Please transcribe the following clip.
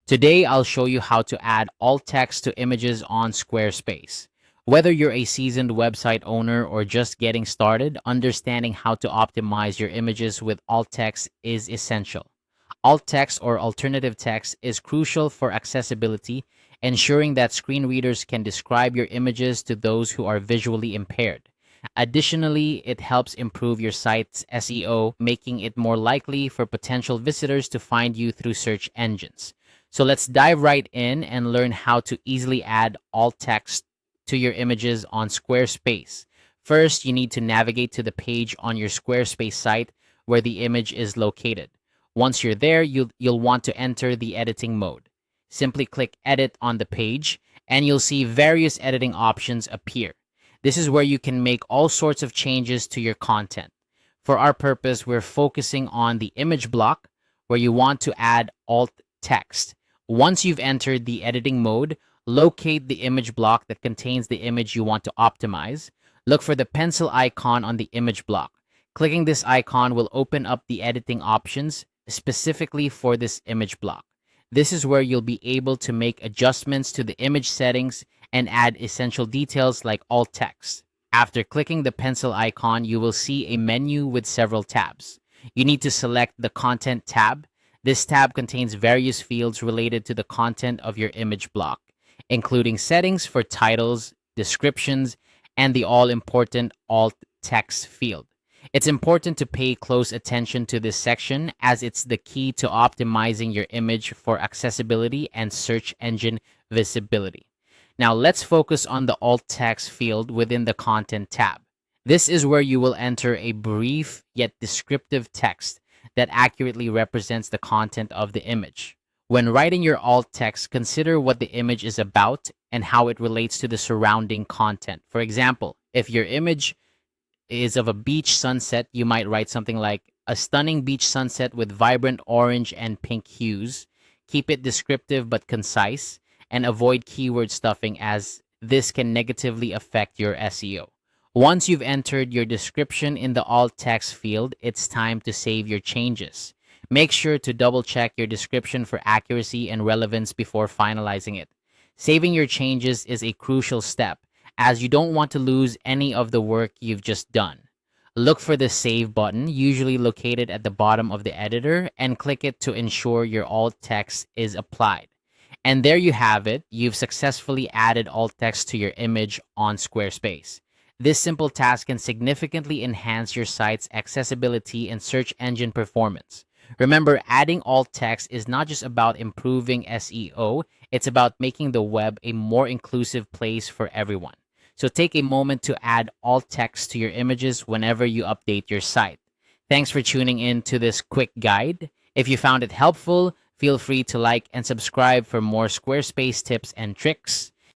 Today, I'll show you how to add alt text to images on Squarespace. Whether you're a seasoned website owner or just getting started, understanding how to optimize your images with alt text is essential. Alt text or alternative text is crucial for accessibility, ensuring that screen readers can describe your images to those who are visually impaired. Additionally, it helps improve your site's SEO, making it more likely for potential visitors to find you through search engines. So let's dive right in and learn how to easily add alt text to your images on Squarespace. First, you need to navigate to the page on your Squarespace site where the image is located. Once you're there, you'll want to enter the editing mode. Simply click Edit on the page, and you'll see various editing options appear. This is where you can make all sorts of changes to your content. For our purpose, we're focusing on the image block where you want to add alt text. Once you've entered the editing mode, locate the image block that contains the image you want to optimize. Look for the pencil icon on the image block. Clicking this icon will open up the editing options specifically for this image block. This is where you'll be able to make adjustments to the image settings and add essential details like alt text. After clicking the pencil icon, you will see a menu with several tabs. You need to select the Content tab. This tab contains various fields related to the content of your image block, including settings for titles, descriptions, and the all-important alt text field. It's important to pay close attention to this section as it's the key to optimizing your image for accessibility and search engine visibility. Now let's focus on the alt text field within the Content tab. This is where you will enter a brief yet descriptive text that accurately represents the content of the image. When writing your alt text, consider what the image is about and how it relates to the surrounding content. For example, if your image is of a beach sunset, you might write something like a stunning beach sunset with vibrant orange and pink hues. Keep it descriptive but concise, and avoid keyword stuffing as this can negatively affect your SEO. Once you've entered your description in the alt text field, it's time to save your changes. Make sure to double check your description for accuracy and relevance before finalizing it. Saving your changes is a crucial step, as you don't want to lose any of the work you've just done. Look for the Save button, usually located at the bottom of the editor, and click it to ensure your alt text is applied. And there you have it. You've successfully added alt text to your image on Squarespace. This simple task can significantly enhance your site's accessibility and search engine performance. Remember, adding alt text is not just about improving SEO, it's about making the web a more inclusive place for everyone. So take a moment to add alt text to your images whenever you update your site. Thanks for tuning in to this quick guide. If you found it helpful, feel free to like and subscribe for more Squarespace tips and tricks.